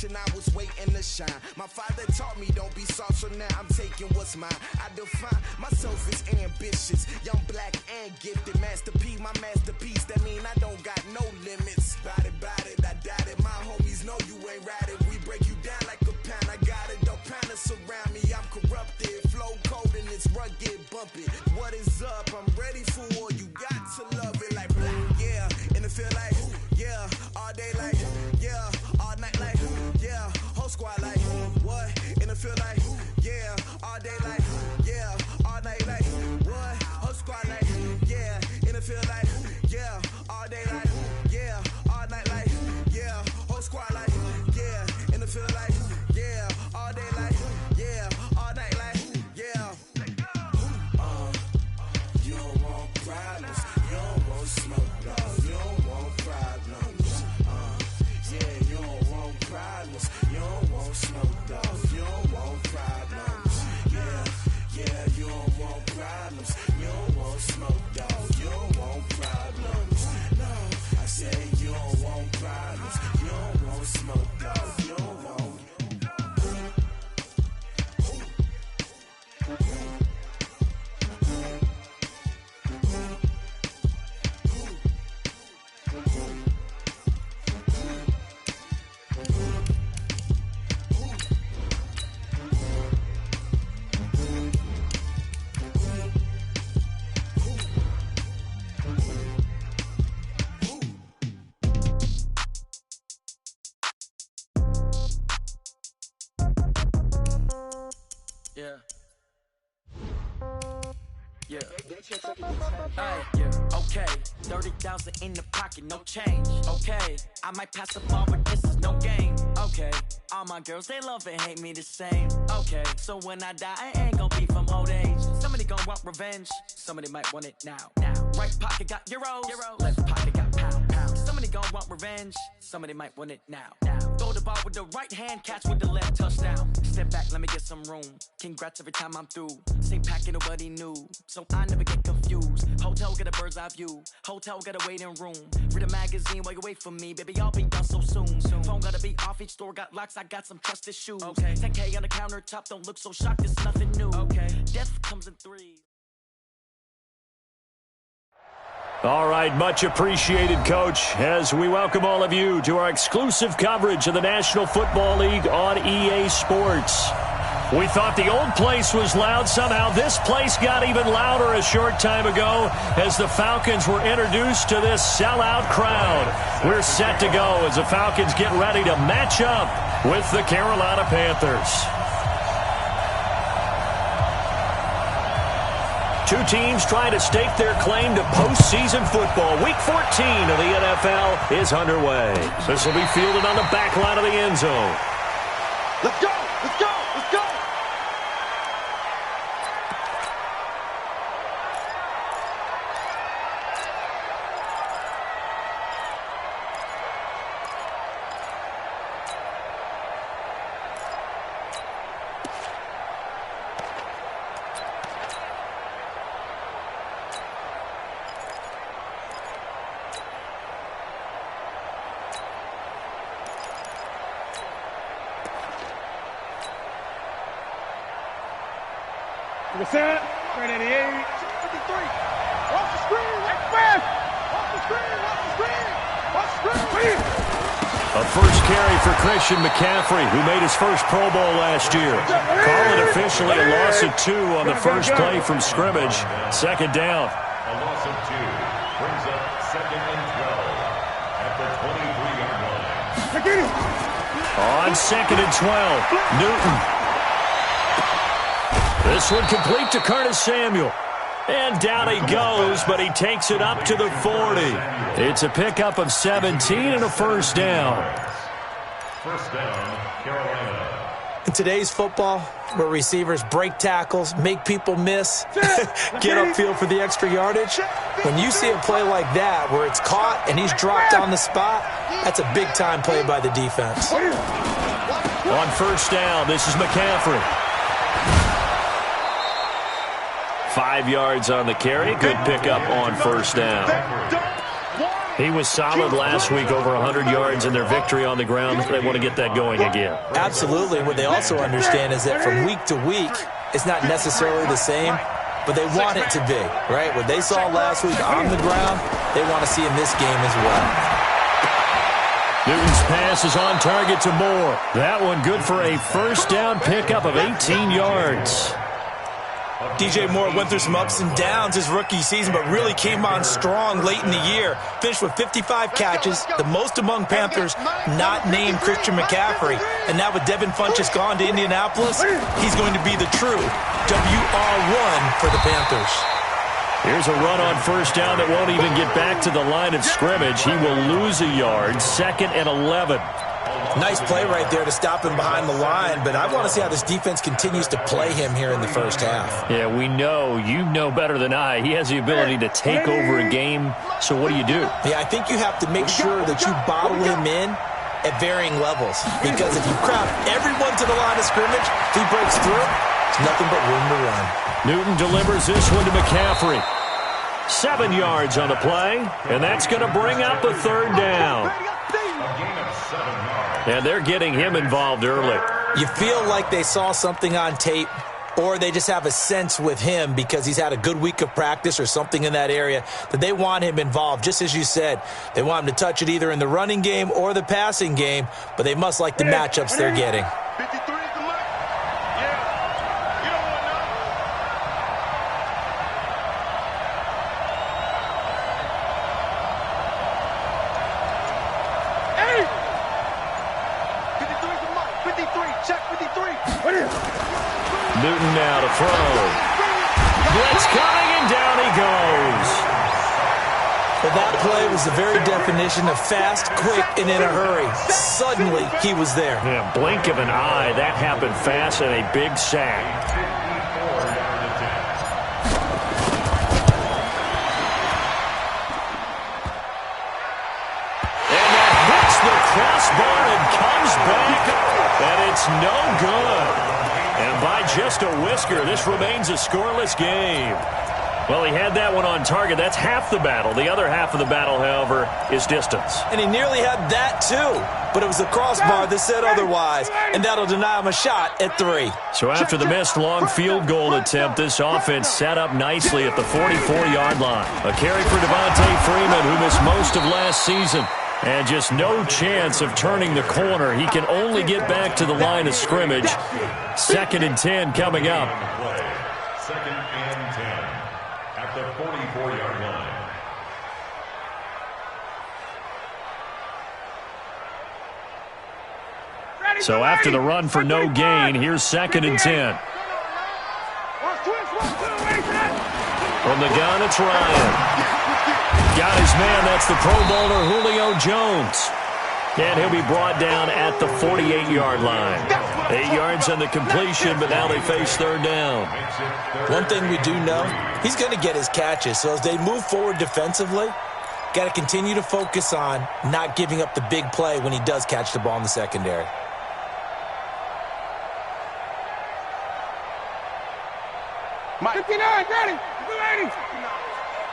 generation, I was waiting to shine. My father taught me don't be soft, so now I'm taking what's mine. I define myself as ambitious, young, black, and gifted. Master P, my masterpiece, that mean I don't got no limits. Bout it, I doubt it. My homies know you ain't ride it. We break you down like a pound. I got it, don't panic surround me. I'm corrupted, flow cold and it's rugged, bumpy. What is up? I'm ready for war. You got to love it like black, yeah. And it feel like, yeah. All day like, yeah. All night like, yeah. Whole squad like, what? And it feel like, yeah. All day like, yeah. All night like, what? Whole squad like, yeah. And it feel like, yeah. All day like, yeah. All night like, yeah. Whole squad like, yeah. And it feel like, yeah. All day like, yeah. All night like, yeah. You don't want problems. You don't want smoke, no. You don't want problems. Yeah, you don't want problems. You don't want smoke, dog. You don't want problems. Yeah, you don't want problems. You don't want smoke, dog. You don't want problems. No, I said you don't want problems. You don't want smoke, dog. You don't want. Yeah. Okay. 30,000 in the pocket, no change. Okay, I might pass the ball, but this is no game. Okay, all my girls, they love and hate me the same. Okay, so when I die, I ain't gonna be from old age. Somebody gonna want revenge, somebody might want it now. Right pocket got euros, left pocket got pounds. Somebody gonna want revenge, somebody might want it now. Throw the ball with the right hand, catch with the left, touchdown. Step back, let me get some room. Congrats every time I'm through. Same packet, nobody knew, so I never get confused. Hotel got a bird's eye view. Hotel got a waiting room. Read a magazine while you wait for me, baby. I'll be done so soon. Phone gotta be off. Each store got locks. I got some trusted shoes. Okay. 10K on the countertop. Don't look so shocked. It's nothing new. Okay. Death comes in threes. All right, much appreciated, Coach, as we welcome all of you to our exclusive coverage of the National Football League on EA Sports. We thought the old place was loud. Somehow this place got even louder a short time ago as the Falcons were introduced to this sellout crowd. We're set to go as the Falcons get ready to match up with the Carolina Panthers. Two teams trying to stake their claim to postseason football. Week 14 of the NFL is underway. This will be fielded on the back line of the end zone. Let's go! Let's go! Let's go! Set, 388, 53. Off the screen, X-Man! Off the screen, off the screen, off the screen. A first carry for Christian McCaffrey, who made his first Pro Bowl last year. Call it officially a loss of 2 on the first play from scrimmage. Second down. A loss of 2 brings up 2nd and 12 at the 23-yard line. On 2nd and 12, Newton. This one complete to Curtis Samuel. And down he goes, but he takes it up to the 40. It's a pickup of 17 and a first down. First down, Carolina. In today's football, where receivers break tackles, make people miss, get upfield for the extra yardage, when you see a play like that where it's caught and he's dropped on the spot, that's a big-time play by the defense. On first down, this is McCaffrey. 5 yards on the carry. Good pickup on first down. He was solid last week, over 100 yards in their victory on the ground. They want to get that going again. Absolutely. What they also understand is that from week to week, it's not necessarily the same, but they want it to be, right? What they saw last week on the ground, they want to see in this game as well. Newton's pass is on target to Moore. That one good for a first down pickup of 18 yards. DJ Moore went through some ups and downs his rookie season, but really came on strong late in the year. Finished with 55 catches, the most among Panthers not named Christian McCaffrey. And now with Devin Funchess gone to Indianapolis, he's going to be the true WR1 for the Panthers. Here's a run on first down that won't even get back to the line of scrimmage. He will lose a yard, 2nd and 11. Nice play right there to stop him behind the line, but I want to see how this defense continues to play him here in the first half. Yeah, we know. You know better than I. He has the ability to take over a game, so what do you do? Yeah, I think you have to make sure that you bottle him in at varying levels, because if you crowd everyone to the line of scrimmage, if he breaks through, it's nothing but room to run. Newton delivers this one to McCaffrey. 7 yards on the play, and that's going to bring up a third down. And they're getting him involved early. You feel like they saw something on tape, or they just have a sense with him because he's had a good week of practice or something in that area that they want him involved. Just as you said, they want him to touch it either in the running game or the passing game, but they must like the matchups they're getting. 53 is the mark. Yeah. You don't want none. Hey! 53 is the mark. 53. Check 53. Newton now to throw. Blitz coming, and down he goes. But that play was the very definition of fast, quick, and in a hurry. Suddenly, he was there. Yeah, blink of an eye. That happened fast and a big sack. And that hits the crossbar and comes back, and it's no good. And by just a whisker, this remains a scoreless game. Well, he had that one on target. That's half the battle. The other half of the battle, however, is distance. And he nearly had that, too. But it was the crossbar that said otherwise, and that'll deny him a shot at 3. So after the missed long field goal attempt, this offense set up nicely at the 44-yard line. A carry for Devontae Freeman, who missed most of last season. And just no chance of turning the corner. He can only get back to the line of scrimmage. 2nd and 10 coming up. 2nd and 10 at the 44-yard line. So after the run for no gain, here's 2nd and 10. From the gun, it's Ryan. Got his man. That's the Pro Bowler Julio Jones. And he'll be brought down at the 48-yard line. 8 yards on the completion, but now they face third down. One thing we do know, he's going to get his catches. So as they move forward defensively, got to continue to focus on not giving up the big play when he does catch the ball in the secondary. Mike. 59, ready. 280.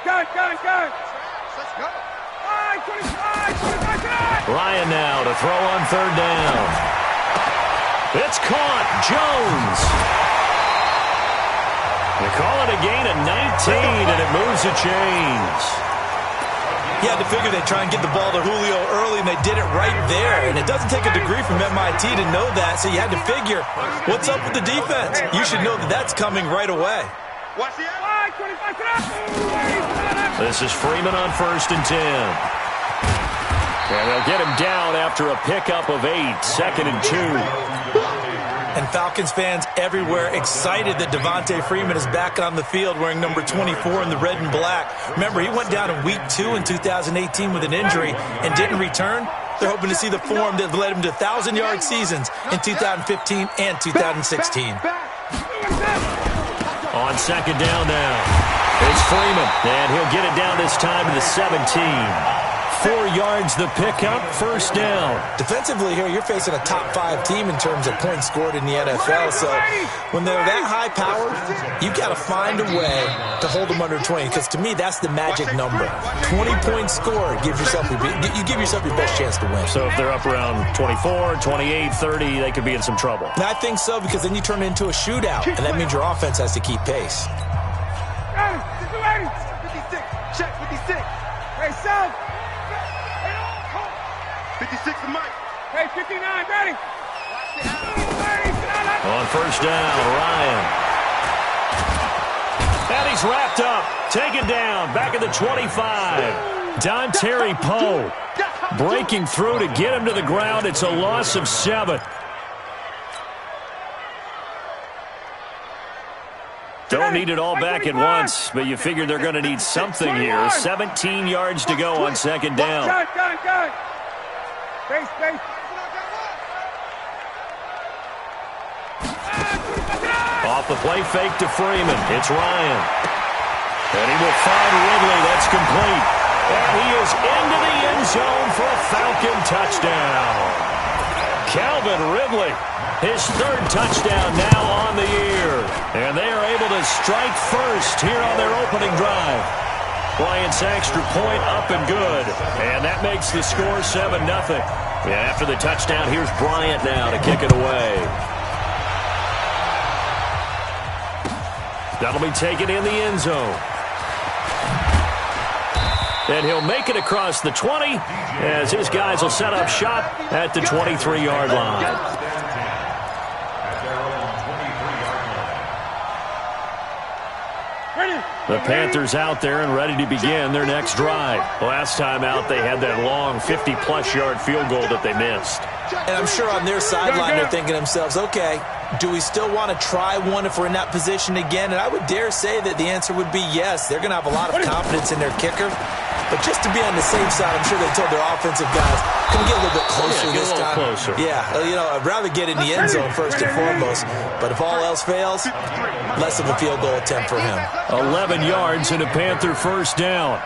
Gun. Let's go. 25. Ryan now to throw on third down. It's caught. Jones. They call it a gain of 19, and it moves the chains. You had to figure they'd try and get the ball to Julio early, and they did it right there. And it doesn't take a degree from MIT to know that, so you had to figure, what's up with the defense? You should know that that's coming right away. Watch the eye. 25. This is Freeman on 1st and 10. And they'll get him down after a pickup of 8, 2nd and 2. And Falcons fans everywhere excited that Devontae Freeman is back on the field wearing number 24 in the red and black. Remember, he went down in week 2 in 2018 with an injury and didn't return. They're hoping to see the form that led him to 1,000-yard seasons in 2015 and 2016. On 2nd down now, it's Freeman, and he'll get it down this time to the 17. 4 yards the pickup, first down. Defensively here, you're facing a top 5 team in terms of points scored in the NFL. So when they're that high powered, you got to find a way to hold them under 20. Because to me, that's the magic number. 20 points scored gives yourself you give yourself your best chance to win. So if they're up around 24, 28, 30, they could be in some trouble. And I think so, because then you turn it into a shootout, and that means your offense has to keep pace. 56. Check 56. Hey, South. 56 to Mike. Hey, 59, ready. On first down, Ryan. And he's wrapped up. Taken down. Back at the 25. Terry Poe breaking through to get him to the ground. It's a loss of 7. Don't need it all back at once, but you figure they're going to need something here. 17 yards to go on second down. Got it. Base. Off the play fake to Freeman. It's Ryan. And he will find Ridley. That's complete. And he is into the end zone for a Falcon touchdown. Calvin Ridley, his 3rd touchdown now on the year. And they are able to strike first here on their opening drive. Bryant's extra point up and good. And that makes the score 7-0. And after the touchdown, here's Bryant now to kick it away. That'll be taken in the end zone. And he'll make it across the 20 as his guys will set up shop at the 23-yard line. The Panthers out there and ready to begin their next drive. Last time out, they had that long 50-plus yard field goal that they missed. And I'm sure on their sideline they're thinking to themselves, okay, do we still want to try one if we're in that position again? And I would dare say that the answer would be yes. They're going to have a lot of confidence in their kicker. But just to be on the safe side, I'm sure they told their offensive guys, can we get a little bit closer this time? Closer. Yeah, I'd rather get in the end zone first and foremost. But if all else fails, less of a field goal attempt for him. 11 yards and a Panther first down.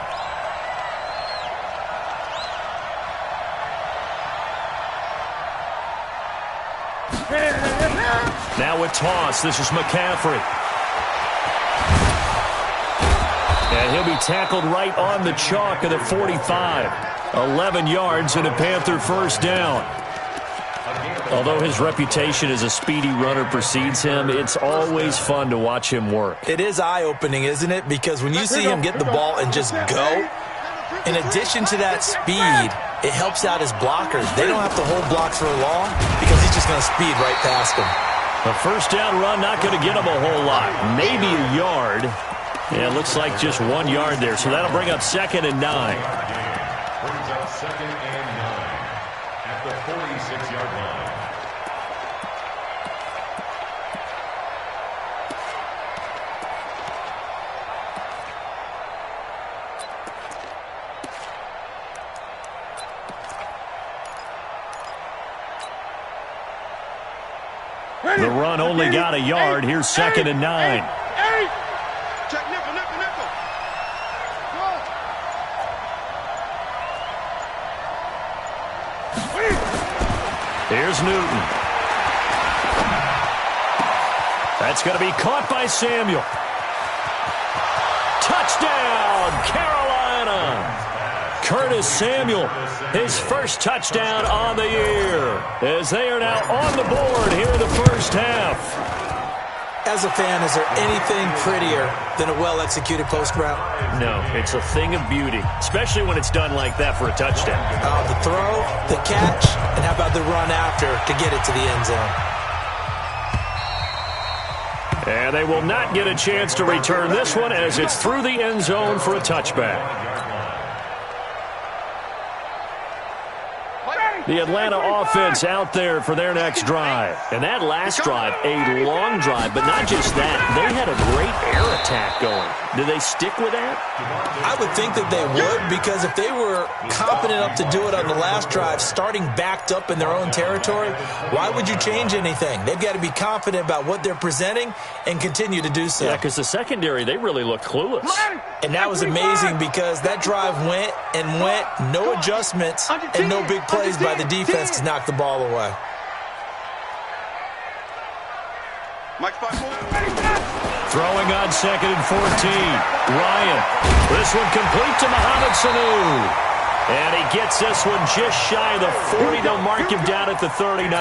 Now a toss. This is McCaffrey. And he'll be tackled right on the chalk of the 45. 11 yards and a Panther first down. Although his reputation as a speedy runner precedes him, it's always fun to watch him work. It is eye-opening, isn't it? Because when you see him get the ball and just go, in addition to that speed, it helps out his blockers. They don't have to hold blocks for long because he's just going to speed right past them. A first down run not going to get him a whole lot. Maybe a yard. Yeah, it looks like just 1 yard there. So that'll bring up 2nd and 9. Brings up 2nd and 9 at the 46-yard line. The run only got a yard. Here's 2nd and 9. Check nickel. Here's Newton. That's going to be caught by Samuel. Touchdown, Carolina! Curtis Samuel, his first touchdown on the year, as they are now on the board here in the first half. As a fan, is there anything prettier than a well-executed post route? No, it's a thing of beauty, especially when it's done like that for a touchdown. The throw, the catch, and how about the run after to get it to the end zone? And they will not get a chance to return this one as it's through the end zone for a touchback. The Atlanta offense out there for their next drive. And that last drive, a long drive, but not just that. They had a great air attack going. Do they stick with that? I would think that they would, because if they were competent enough to do it on the last drive, starting backed up in their own territory, why would you change anything? They've got to be confident about what they're presenting and continue to do so. Yeah, because the secondary, they really look clueless. And that was amazing because that drive went and went, no adjustments and no big plays by the defense to knock the ball away. Throwing on 2nd and 14. Ryan. This one complete to Mohamed Sanu. And he gets this one just shy of the 40. They'll mark him down at the 39.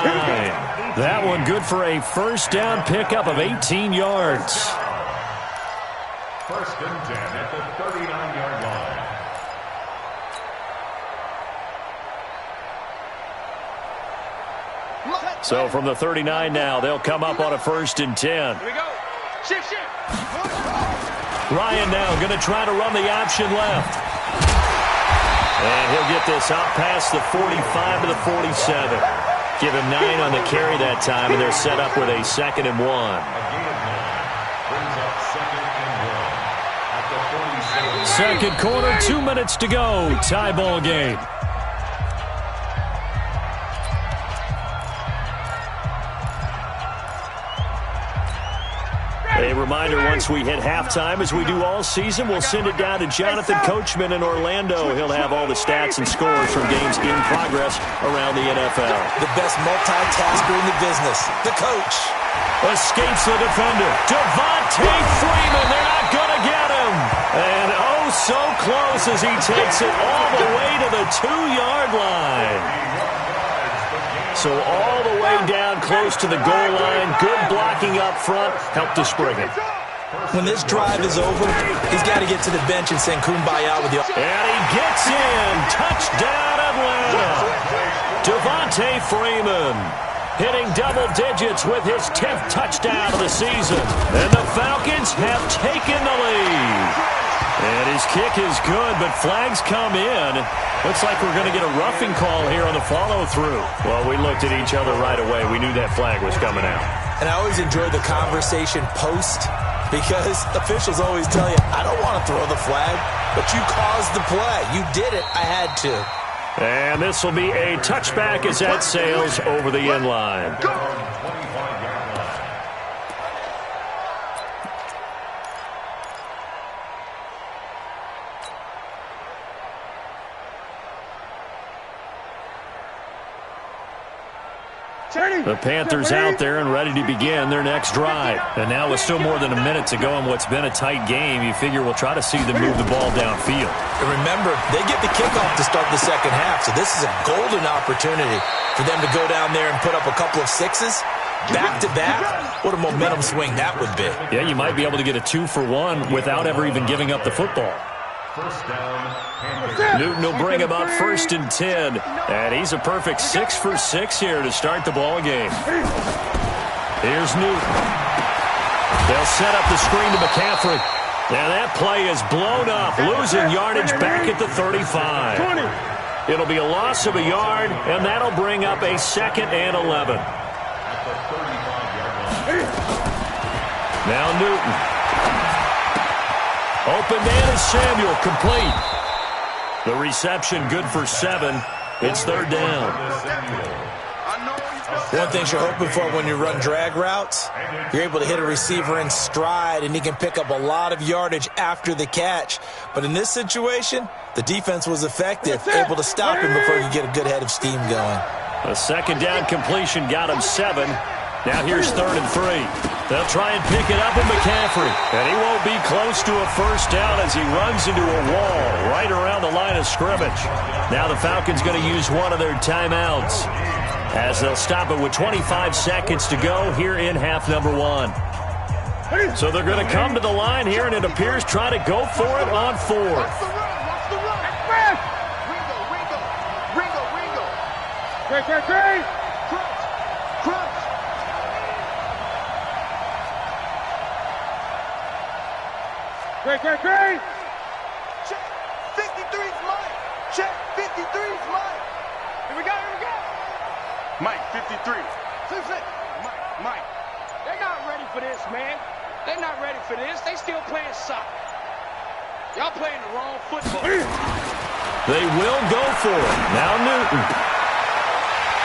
That one good for a first down pickup of 18 yards. First and 10 at the 39-yard line. So from the 39 now, they'll come up on a 1st and 10. Here we go. Shift. Ryan now going to try to run the option left. And he'll get this out past the 45 to the 47. Give him 9 on the carry that time, and they're set up with a 2nd and 1. A gain of 9 brings up 2nd and 1 at the 47. Second quarter, 2 minutes to go. Tie ball game. A reminder, once we hit halftime, as we do all season, we'll send it down to Jonathan Coachman in Orlando. He'll have all the stats and scores from games in progress around the NFL. The best multitasker in the business, the coach. Escapes the defender. Devontae Freeman, they're not going to get him. And oh, so close as he takes it all the way to the 2-yard line. So all the way down close to the goal line. Good blocking up front. Helped to spring it. When this drive is over, he's got to get to the bench and sing Kumbaya with you. And he gets in. Touchdown, Atlanta. Devontae Freeman hitting double digits with his 10th touchdown of the season. And the Falcons have taken the lead. And his kick is good, but flags come in. Looks like we're going to get a roughing call here on the follow-through. Well, we looked at each other right away. We knew that flag was coming out. And I always enjoy the conversation post, because officials always tell you, I don't want to throw the flag, but you caused the play. You did it. I had to. And this will be a touchback as that sails over the end line. The Panthers out there and ready to begin their next drive. And now with still more than a minute to go in what's been a tight game, you figure we'll try to see them move the ball downfield. And remember, they get the kickoff to start the second half, so this is a golden opportunity for them to go down there and put up a couple of sixes. Back-to-back, what a momentum swing that would be. Yeah, you might be able to get a 2-for-1 without ever even giving up the football. First down. Newton will bring him up 1st and 10. And he's a perfect 6 for 6 here to start the ball game. Here's Newton. They'll set up the screen to McCaffrey. Now that play is blown up, losing yardage back at the 35. It'll be a loss of a yard, and that'll bring up a 2nd and 11. Now Newton. Open man is Samuel, complete. The reception good for 7. It's 3rd down. One thing you're hoping for when you run drag routes, you're able to hit a receiver in stride, and he can pick up a lot of yardage after the catch. But in this situation, the defense was effective, able to stop him before he could get a good head of steam going. A 2nd down completion got him 7. Now here's 3rd and 3. They'll try and pick it up with McCaffrey. And he won't be close to a first down as he runs into a wall right around the line of scrimmage. Now the Falcons going to use one of their timeouts as they'll stop it with 25 seconds to go here in half number 1. So they're going to come to the line here, and it appears try to go for it on 4th. Great. Great. Check. 53's mine. Check. 53's mine. Here we go. Mike, 53. Mike. They're not ready for this, man. They're not ready for this. They still playing soccer. Y'all playing the wrong football. They will go for it. Now Newton.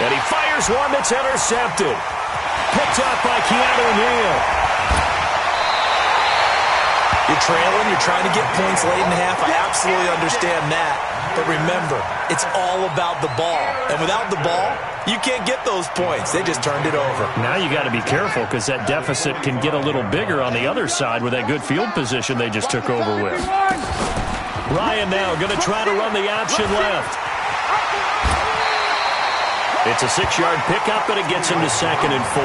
And he fires one that's intercepted. Picked up by Keanu Neal. You're trailing, you're trying to get points late in the half. I absolutely understand that. But remember, it's all about the ball. And without the ball, you can't get those points. They just turned it over. Now you got to be careful because that deficit can get a little bigger on the other side with that good field position they just took over with. Ryan now going to try to run the option left. It's a 6-yard pickup, and it gets him to 2nd and 4.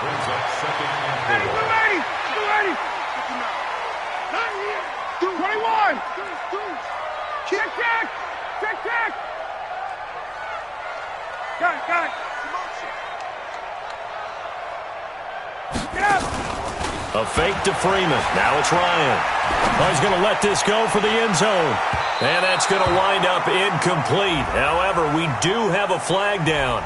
Brings up 2nd and 4. 21. Check. Got it. Get up. A fake to Freeman. Now it's Ryan. Oh, he's going to let this go for the end zone. And that's going to wind up incomplete. However, we do have a flag down.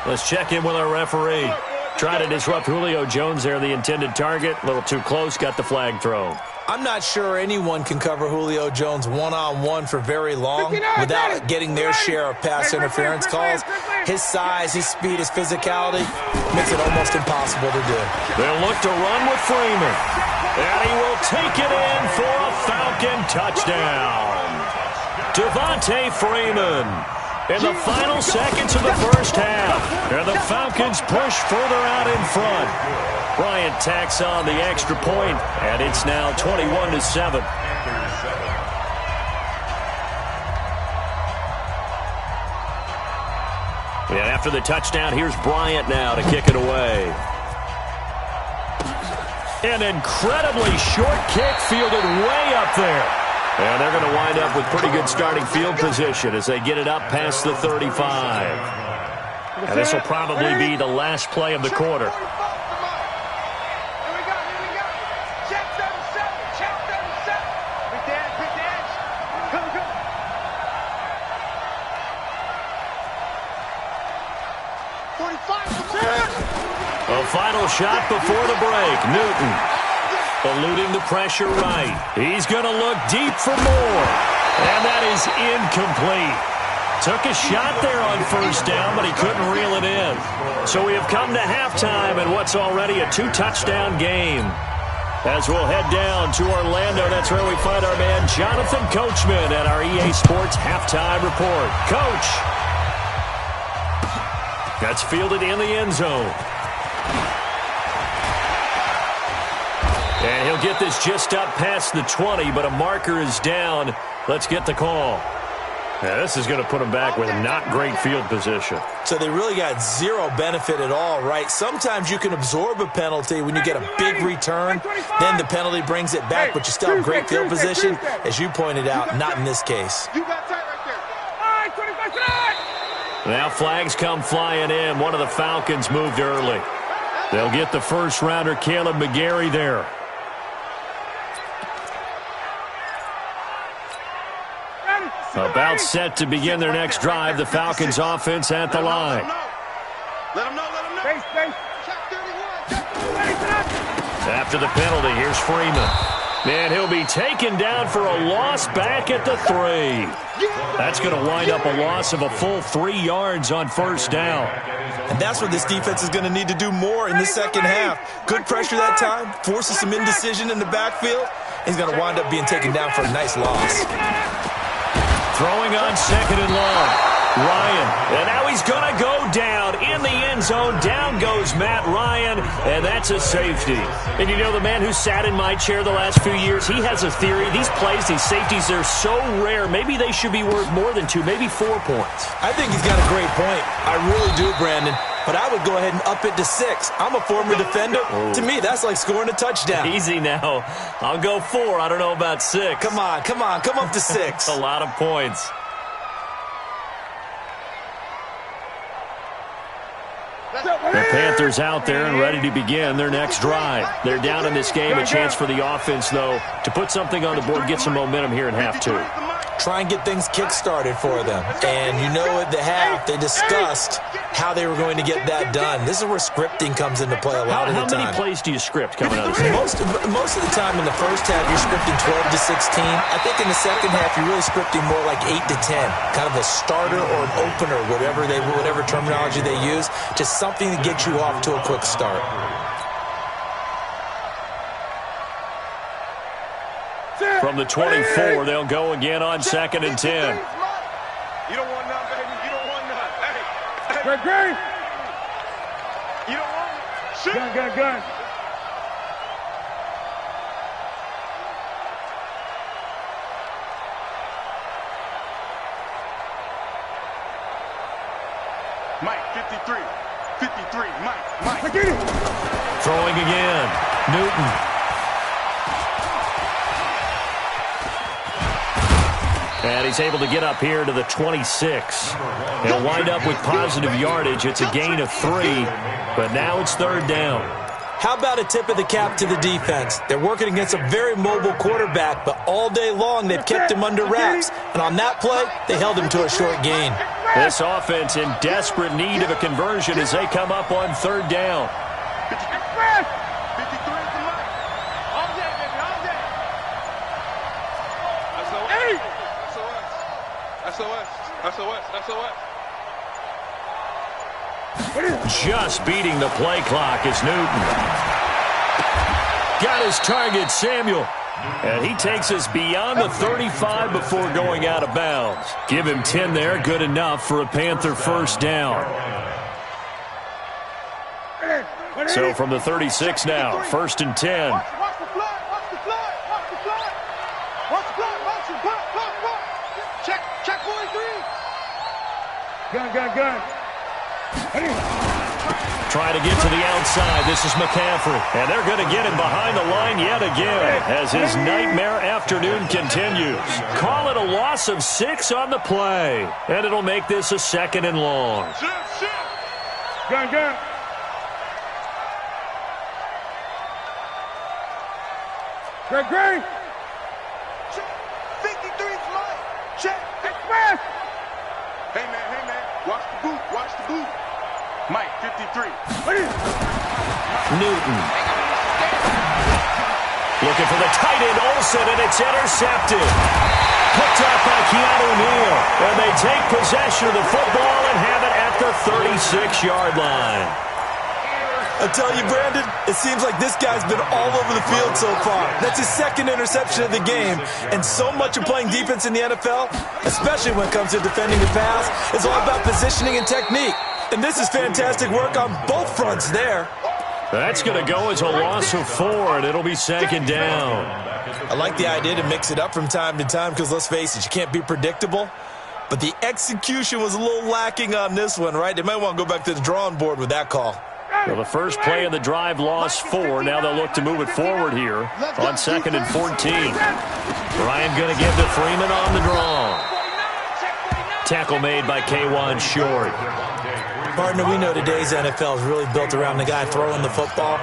Let's check in with our referee. Try to disrupt Julio Jones there, the intended target. A little too close, got the flag thrown. I'm not sure anyone can cover Julio Jones one-on-one for very long without getting their share of pass interference calls. His size, his speed, his physicality makes it almost impossible to do. They'll look to run with Freeman. And he will take it in for a Falcon touchdown. Devontae Freeman in the final seconds of the first half. And the Falcons push further out in front. Bryant tacks on the extra point, and it's now 21-7. And after the touchdown, here's Bryant now to kick it away. An incredibly short kick fielded way up there. And they're going to wind up with pretty good starting field position as they get it up past the 35. And this will probably be the last play of the quarter. Here we go. Check 37. Big dash. Come. 45. A final shot before the break. Newton eluding the pressure right. He's going to look deep for more. And that is incomplete. Took a shot there on first down, but he couldn't reel it in. So we have come to halftime in what's already a 2-touchdown game. As we'll head down to Orlando, that's where we find our man Jonathan Coachman at our EA Sports Halftime Report. Coach. That's fielded in the end zone. And he'll get this just up past the 20, but a marker is down. Let's get the call. Now, this is going to put him back with not great field position. So they really got zero benefit at all, right? Sometimes you can absorb a penalty when you get a big return. Then the penalty brings it back, but you still have great field position. As you pointed out, not in this case. You got tight right there. All right, 25. Now flags come flying in. One of the Falcons moved early. They'll get the first-rounder Caleb McGarry there. About set to begin their next drive. The Falcons offense at the line. Let him know. After the penalty, here's Freeman. And he'll be taken down for a loss back at the 3. That's going to wind up a loss of a full 3 yards on first down. And that's what this defense is going to need to do more in the second half. Good pressure that time, forces some indecision in the backfield. He's going to wind up being taken down for a nice loss. Throwing on 2nd and long. Ryan. And now he's going to go down in the end zone. Down goes Matt Ryan, and that's a safety. And you know, the man who sat in my chair the last few years, he has a theory. These plays, these safeties, they're so rare. Maybe they should be worth more than 2, maybe 4 points. I think he's got a great point. I really do, Brandon. But I would go ahead and up it to 6. I'm a former defender. Oh. To me, that's like scoring a touchdown. Easy now. I'll go 4. I don't know about 6. Come on. Come up to 6. A lot of points. Let's The Panthers out there and ready to begin their next drive. They're down in this game. A chance for the offense, though, to put something on the board, get some momentum here in half two. Try and get things kick-started for them. And you know at the half, they discussed how they were going to get that done. This is where scripting comes into play a lot of the time. How many plays do you script coming out of this? Most of the time in the first half, you're scripting 12 to 16. I think in the second half, you're really scripting more like 8 to 10. Kind of a starter or an opener, whatever terminology they use. Just something to get you off to a quick start. From the 24, they'll go again on 2nd and 10. You don't want none, baby. You don't want none. Hey. Great. You don't want it. Shoot. Gun. Mike, 53. 53. Mike. Get it. Throwing again. Newton. And he's able to get up here to the 26. He'll wind up with positive yardage. It's a gain of 3, but now it's 3rd down. How about a tip of the cap to the defense? They're working against a very mobile quarterback, but all day long they've kept him under wraps. And on that play, they held him to a short gain. This offense in desperate need of a conversion as they come up on 3rd down. SOS. Just beating the play clock is Newton. Got his target, Samuel. And he takes us beyond the 35 before going out of bounds. Give him 10 there, good enough for a Panther 1st down. So from the 36 now, 1st and 10. Watch the flood. Check 43. Gun. Trying to get to the outside. This is McCaffrey. And they're going to get him behind the line yet again as his nightmare afternoon continues. Call it a loss of 6 on the play. And it'll make this a 2nd and long. Gun. Great. 53's mine. Check. Express. Hey, man. Watch the boot. Mike, 53. Newton. Looking for the tight end, Olsen, and it's intercepted. Picked up by Keanu Neal. And they take possession of the football and have it at the 36-yard line. I tell you, Brandon, it seems like this guy's been all over the field so far. That's his 2nd interception of the game. And so much of playing defense in the NFL, especially when it comes to defending the pass, is all about positioning and technique. And this is fantastic work on both fronts there. That's going to go as a loss of 4, and it'll be 2nd down. I like the idea to mix it up from time to time because, let's face it, you can't be predictable. But the execution was a little lacking on this one, right? They might want to go back to the drawing board with that call. Well, the first play of the drive lost 4. Now they'll look to move it forward here on 2nd and 14. Ryan going to give to Freeman on the draw. Tackle made by K1 Short. Partner, we know today's NFL is really built around the guy throwing the football.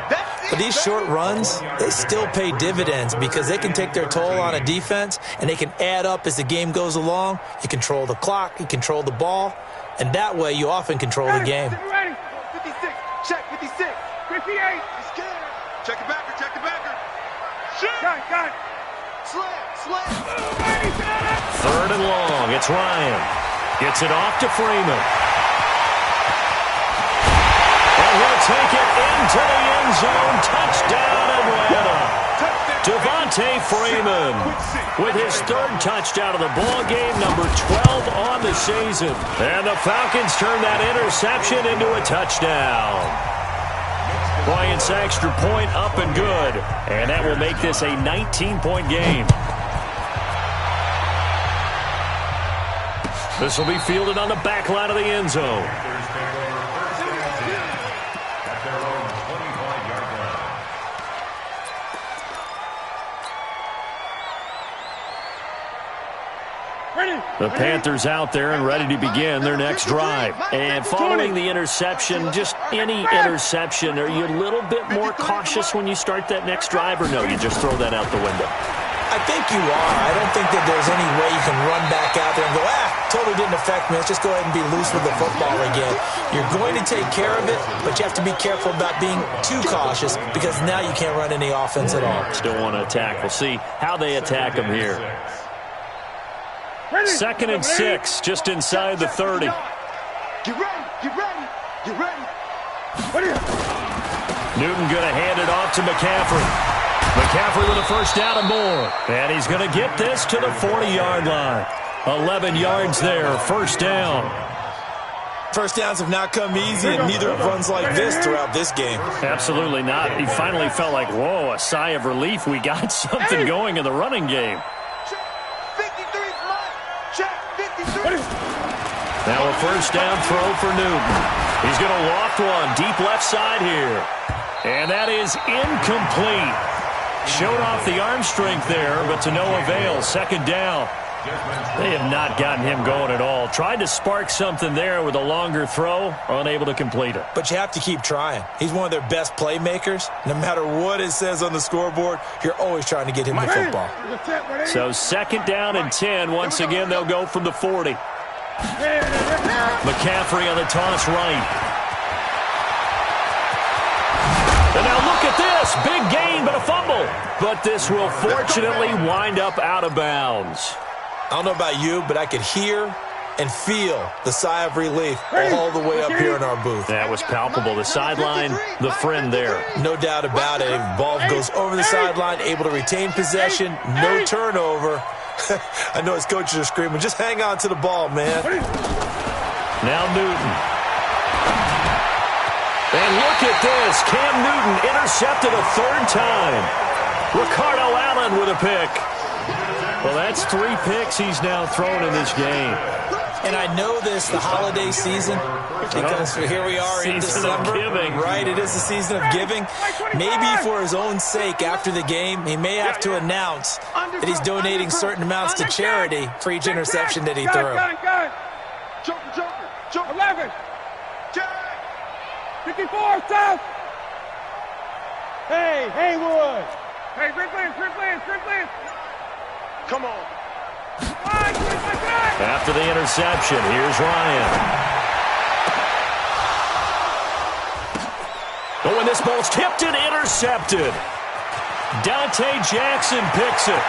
But these short runs, they still pay dividends because they can take their toll on a defense and they can add up as the game goes along. You control the clock, you control the ball, and that way you often control the game. 56. Check 56. 58. It's good. Check the backer. Shoot. Gun. Slam. 3rd and long. It's Ryan. Gets it off to Freeman. And he'll take it into the end zone. Touchdown, Atlanta. Devontae Freeman with his 3rd touchdown of the ball game, number 12 on the season. And the Falcons turn that interception into a touchdown. Bryant's extra point up and good. And that will make this a 19-point game. This will be fielded on the back line of the end zone. The Panthers out there and ready to begin their next drive. And following the interception, just any interception, are you a little bit more cautious when you start that next drive, or no, you just throw that out the window? I think you are. I don't think that there's any way you can run back out there and go, totally didn't affect me. Let's just go ahead and be loose with the football again. You're going to take care of it, but you have to be careful about being too cautious because now you can't run any offense at all. Still want to attack. We'll see how they attack them here. 2nd and 6, just inside the 30. Get ready, get ready, get ready. Newton going to hand it off to McCaffrey. McCaffrey with a first down and more. And he's going to get this to the 40-yard line. 11 yards there, first down. First downs have not come easy, and neither have runs like this throughout this game. Absolutely not. He finally felt like, whoa, a sigh of relief. We got something going in the running game. Check 53's mine. Check 53. Now a first down throw for Newton. He's going to loft one deep left side here. And that is incomplete. Showed off the arm strength there, but to no avail. Second down. They have not gotten him going at all. Tried to spark something there with a longer throw, unable to complete it. But you have to keep trying. He's one of their best playmakers. No matter what it says on the scoreboard, you're always trying to get him the football. So 2nd down and 10. Once again, they'll go from the 40. McCaffrey on the toss right. And now look at this. Big gain, but a fumble. But this will fortunately wind up out of bounds. I don't know about you, but I could hear and feel the sigh of relief all the way up here in our booth. That was palpable. The sideline, the friend there. No doubt about it. Ball goes over the sideline, able to retain possession, no turnover. I know his coaches are screaming, just hang on to the ball, man. Now Newton. And look at this. Cam Newton intercepted a 3rd time. Ricardo Allen with a pick. Well, that's 3 picks he's now thrown in this game. And I know this, the holiday season, because here we are in December. Right, it is the season of giving. Maybe for his own sake, after the game, he may have to announce that he's donating certain amounts to charity for each interception that he threw. Joker, 11. 54, stop! Hey, Haywood! Hey, Strickland! Come on. After the interception, here's Ryan. Oh, and this ball's tipped and intercepted. Dante Jackson picks it.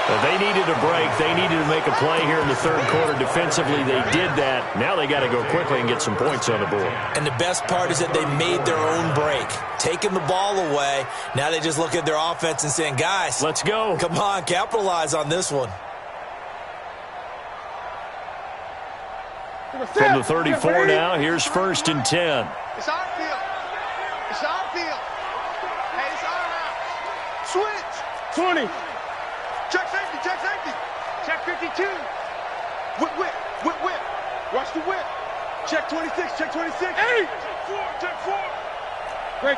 Well, they needed a break. They needed to make a play here in the 3rd quarter. Defensively, they did that. Now they got to go quickly and get some points on the board. And the best part is that they made their own break. Taking the ball away. Now they just look at their offense and saying, guys, let's go. Come on, capitalize on this one. From the 34 now, here's 1st and 10. It's our field. It's our field. Hey, it's our house. Switch. 20. Check safety, check safety. Check 52. Whip. Watch the whip. Check 26, check 26. 8. Check 4. Great.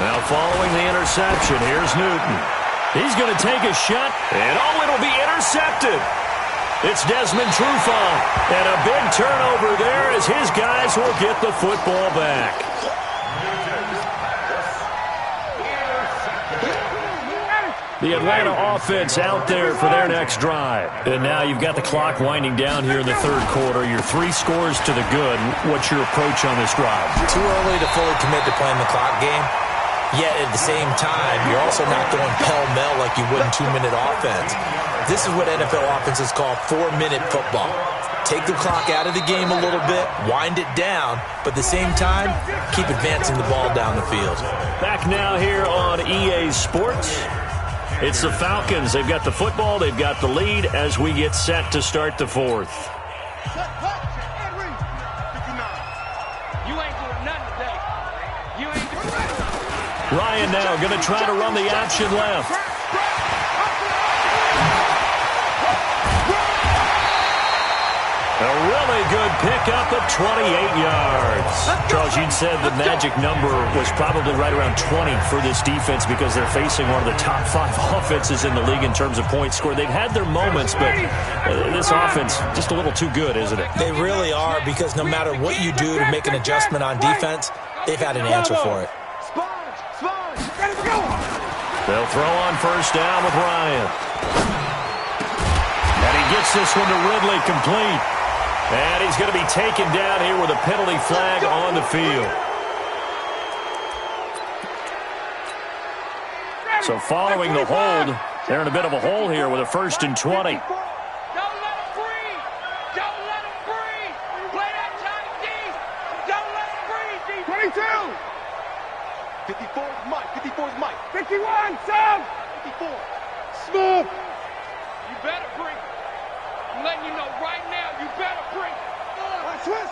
Now following the interception, here's Newton. He's going to take a shot, and it'll be intercepted. It's Desmond Trufant, and a big turnover there as his guys will get the football back. The Atlanta offense out there for their next drive. And now you've got the clock winding down here in the 3rd quarter. You're 3 scores to the good. What's your approach on this drive? Too early to fully commit to playing the clock game. Yet at the same time, you're also not going pell-mell like you would in 2-minute offense. This is what NFL offenses call 4-minute football. Take the clock out of the game a little bit, wind it down, but at the same time, keep advancing the ball down the field. Back now here on EA Sports. It's the Falcons. They've got the football. They've got the lead as we get set to start the 4th. Ryan now going to try to run the option left. A really good pickup of 28 yards. Charles, you'd said the magic number was probably right around 20 for this defense because they're facing one of the top 5 offenses in the league in terms of points scored. They've had their moments, but this offense just a little too good, isn't it? They really are, because no matter what you do to make an adjustment on defense, they've had an answer for it. They'll throw on first down with Ryan. And he gets this one to Ridley complete. And he's going to be taken down here with a penalty flag on the field. So following the hold, they're in a bit of a hole here with a 1st and 20. Don't let him breathe. Don't let him breathe. Play that tight D. Don't let him breathe. 22. 54 is Mike. 54 is Mike. 51, Sam. 54. Smooth. You better breathe. I'm letting you know right now, you better breathe. Switch.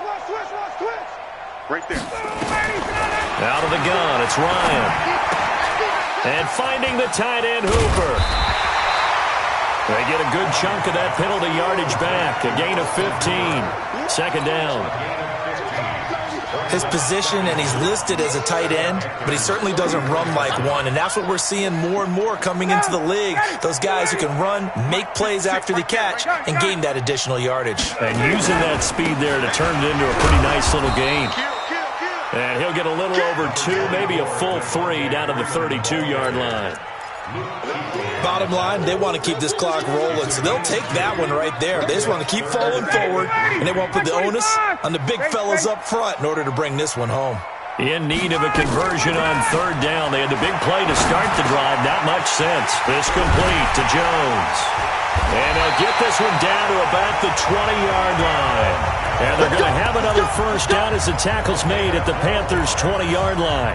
Right there. Out of the gun, it's Ryan. And finding the tight end, Hooper. They get a good chunk of that penalty yardage back. A gain of 15. Second down. His position, and he's listed as a tight end, but he certainly doesn't run like one, and that's what we're seeing more and more coming into the league. Those guys who can run, make plays after the catch, and gain that additional yardage. And using that speed there to turn it into a pretty nice little gain. And he'll get a little over 2, maybe a full 3 down to the 32-yard line. Bottom line, they want to keep this clock rolling, so they'll take that one right there. They just want to keep falling forward, and they won't put the onus on the big fellas up front in order to bring this one home. In need of a conversion on 3rd down. They had the big play to start the drive. Not much sense. This complete to Jones. And they'll get this one down to about the 20-yard line. And they're going to have another first down as the tackle's made at the Panthers' 20-yard line.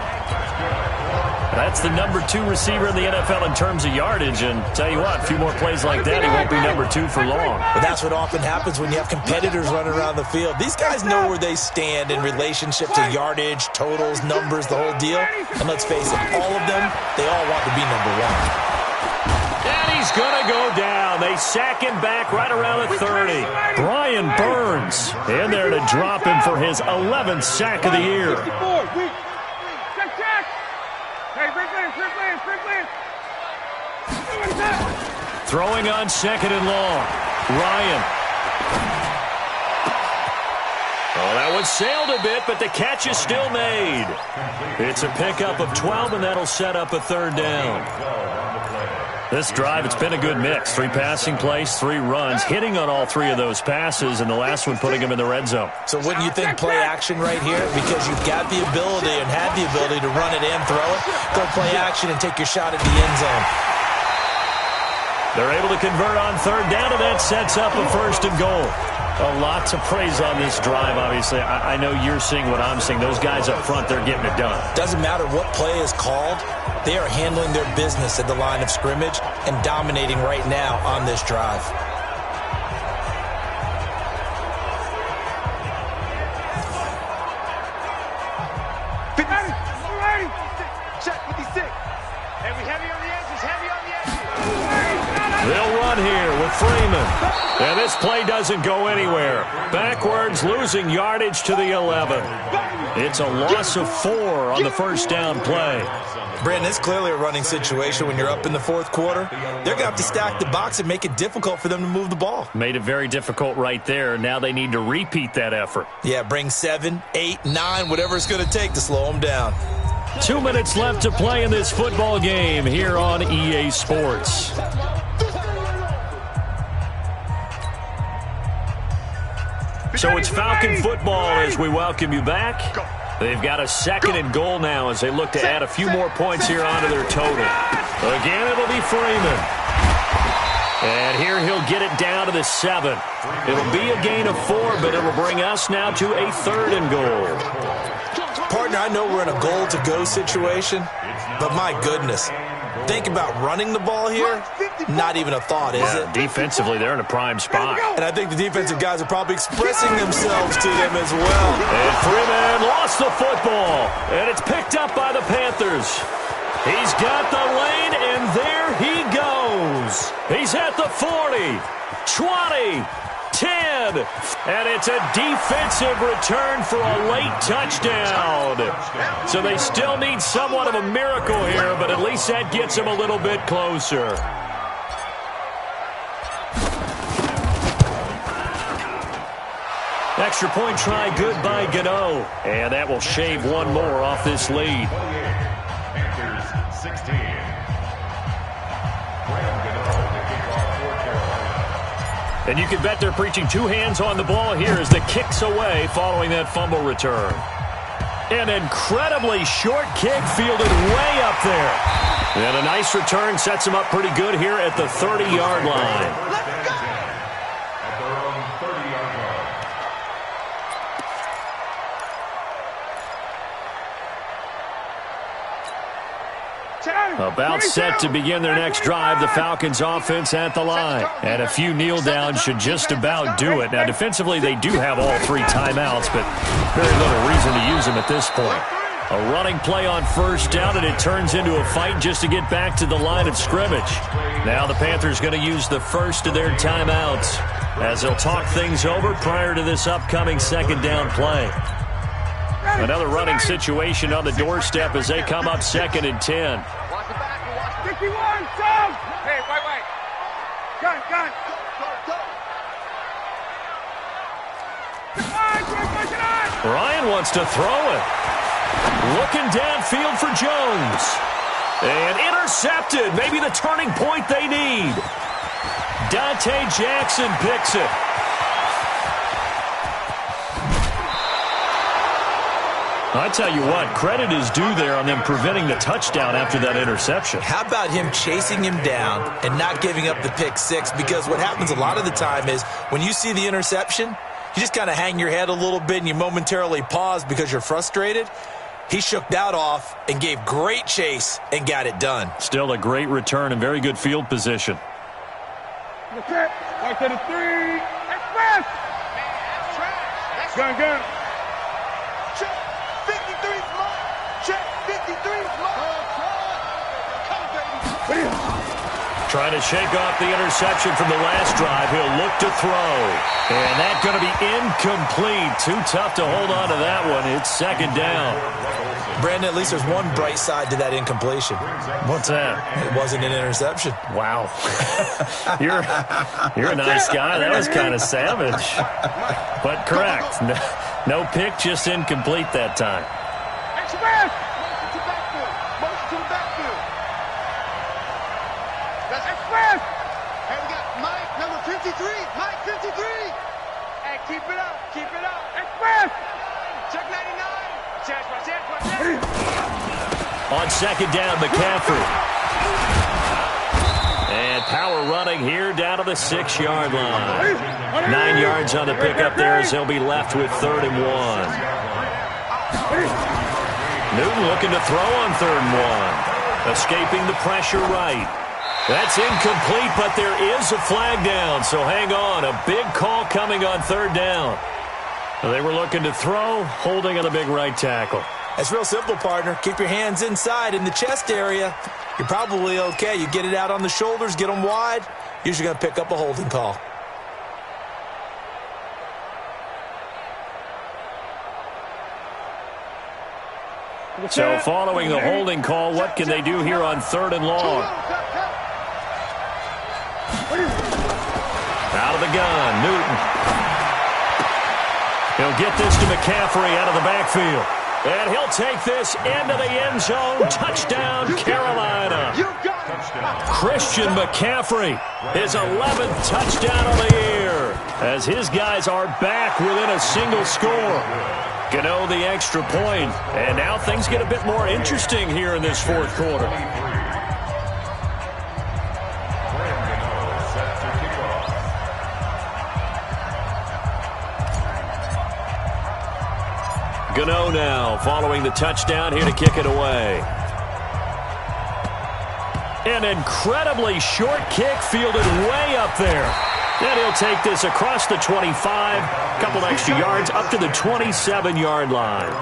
That's the number 2 receiver in the NFL in terms of yardage. And tell you what, a few more plays like that, he won't be number 2 for long. But that's what often happens when you have competitors running around the field. These guys know where they stand in relationship to yardage, totals, numbers, the whole deal. And let's face it, all of them, they all want to be number 1. And he's going to go down. They sack him back right around the 30. Brian Burns in there to drop him for his 11th sack of the year. Throwing on 2nd and long. Ryan. Oh, that one sailed a bit, but the catch is still made. It's a pickup of 12, and that'll set up a 3rd down. This drive, it's been a good mix. 3 passing plays, 3 runs, hitting on all 3 of those passes, and the last one putting him in the red zone. So wouldn't you think play action right here? Because you've got the ability and had the ability to run it and throw it. Go play action and take your shot at the end zone. They're able to convert on 3rd down, and that sets up a 1st and goal. A lot to praise on this drive, obviously. I know you're seeing what I'm seeing. Those guys up front, they're getting it done. Doesn't matter what play is called. They are handling their business at the line of scrimmage and dominating right now on this drive. Check 56. Heavy on the edges, heavy on the edges. They'll run here with Freeman. And this play doesn't go anywhere. Backwards, losing yardage to the 11. It's a loss of 4 on the first down play. Brandon, it's clearly a running situation when you're up in the 4th quarter. They're going to have to stack the box and make it difficult for them to move the ball. Made it very difficult right there. Now they need to repeat that effort. Yeah, bring 7, 8, 9, whatever it's going to take to slow them down. 2 minutes left to play in this football game here on EA Sports. So it's Falcon football as we welcome you back. They've got a 2nd and goal now as they look to add a few more points here onto their total. Again, it'll be Freeman. And here he'll get it down to the 7. It'll be a gain of 4, but it'll bring us now to a 3rd and goal. Partner, I know we're in a goal-to-go situation, but my goodness, think about running the ball here. Not even a thought, is it? Defensively, they're in a prime spot. And I think the defensive guys are probably expressing themselves to them as well. And Freeman lost the football, and it's picked up by the Panthers. He's got the lane, and there he goes. He's at the 40, 20, 10. again. And it's a defensive return for a late touchdown. So they still need somewhat of a miracle here, but at least that gets them a little bit closer. Extra point try good by Gano. And that will shave one more off this lead. Panthers 16. And you can bet they're preaching two hands on the ball here as the kick's away following that fumble return. An incredibly short kick fielded way up there. And a nice return sets them up pretty good here at the 30-yard line. At their own 30-yard line. About set to begin their next drive, the Falcons offense at the line. And a few kneel downs should just about do it. Now, defensively, they do have all three timeouts, but very little reason to use them at this point. A running play on first down, and it turns into a fight just to get back to the line of scrimmage. Now the Panthers going to use the first of their timeouts as they'll talk things over prior to this upcoming second down play. Another running situation on the doorstep as they come up 2nd and 10. 51, Tom! Hey, wait. Gun. Ryan wants to throw it. Looking downfield for Jones. And intercepted. Maybe the turning point they need. Dante Jackson picks it. I tell you what, credit is due there on them preventing the touchdown after that interception. How about him chasing him down and not giving up the pick six? Because what happens a lot of the time is when you see the interception, you just kind of hang your head a little bit and you momentarily pause because you're frustrated. He shook that off and gave great chase and got it done. Still a great return and very good field position. Right to the 3. Express! Gun. Check. 53's mine. Check. 53's mine. Come, baby. Trying to shake off the interception from the last drive. He'll look to throw. And that's going to be incomplete. Too tough to hold on to that one. It's 2nd down. Brandon, at least there's one bright side to that incompletion. What's that? It wasn't an interception. Wow. You're a nice guy. That was kind of savage. But correct. No pick, just incomplete that time. Express! Motion to the backfield. That's Express! Hey, we got Mike, number 53. Mike, 53. Hey, keep it up. Express! Check 99. Check. On 2nd down, McCaffrey. And power running here down to the 6-yard line. 9 yards on the pickup there as they'll be left with 3rd and 1. Newton looking to throw on 3rd and 1. Escaping the pressure right. That's incomplete, but there is a flag down, so hang on. A big call coming on 3rd down. They were looking to throw, holding on the big right tackle. That's real simple, partner. Keep your hands inside in the chest area. You're probably okay. You get it out on the shoulders, get them wide. Usually going to pick up a holding call. So following the holding call, what can they do here on 3rd and long? Out of the gun, Newton. He'll get this to McCaffrey out of the backfield. And he'll take this into the end zone. Touchdown, Carolina. Christian McCaffrey, his 11th touchdown of the year, as his guys are back within a single score. Gano the extra point, and now things get a bit more interesting here in this 4th quarter. Gano now following the touchdown here to kick it away. An incredibly short kick fielded way up there. And he'll take this across the 25, a couple extra yards up to the 27-yard line.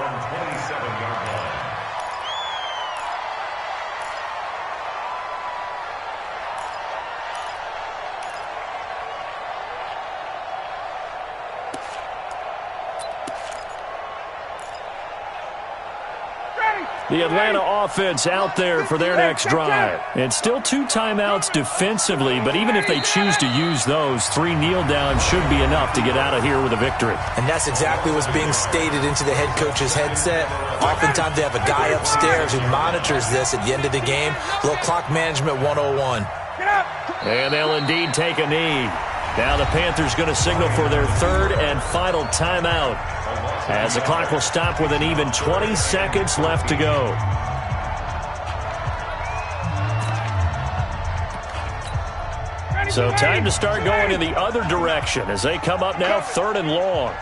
The Atlanta offense out there for their next drive. And still 2 timeouts defensively, but even if they choose to use those, 3 kneel downs should be enough to get out of here with a victory. And that's exactly what's being stated into the head coach's headset. Oftentimes they have a guy upstairs who monitors this at the end of the game. Little clock management 101. And they'll indeed take a knee. Now the Panthers going to signal for their 3rd and final timeout, as the clock will stop with an even 20 seconds left to go. So time to start going in the other direction as they come up now 3rd and long.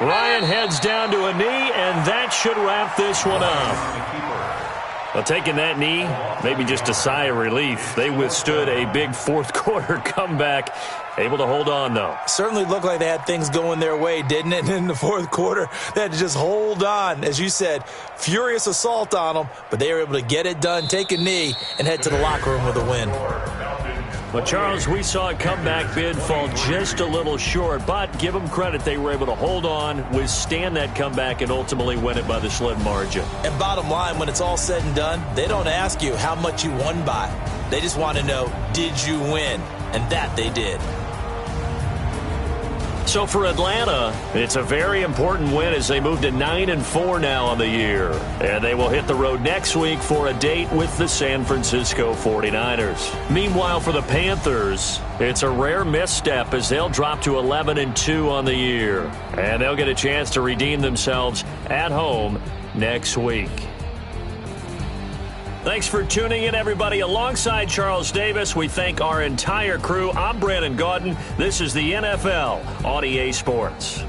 Ryan heads down to a knee, and that should wrap this one up. Well, taking that knee, maybe just a sigh of relief. They withstood a big 4th quarter comeback. Able to hold on, though. Certainly looked like they had things going their way, didn't it? And in the 4th quarter, they had to just hold on. As you said, furious assault on them, but they were able to get it done, take a knee, and head to the locker room with a win. Well, Charles, we saw a comeback bid fall just a little short, but give them credit. They were able to hold on, withstand that comeback, and ultimately win it by the slim margin. And bottom line, when it's all said and done, they don't ask you how much you won by. They just want to know, did you win? And that they did. So for Atlanta, it's a very important win as they move to 9-4 now on the year. And they will hit the road next week for a date with the San Francisco 49ers. Meanwhile, for the Panthers, it's a rare misstep as they'll drop to 11-2 on the year. And they'll get a chance to redeem themselves at home next week. Thanks for tuning in, everybody. Alongside Charles Davis, we thank our entire crew. I'm Brandon Gaudin. This is the NFL on EA Sports.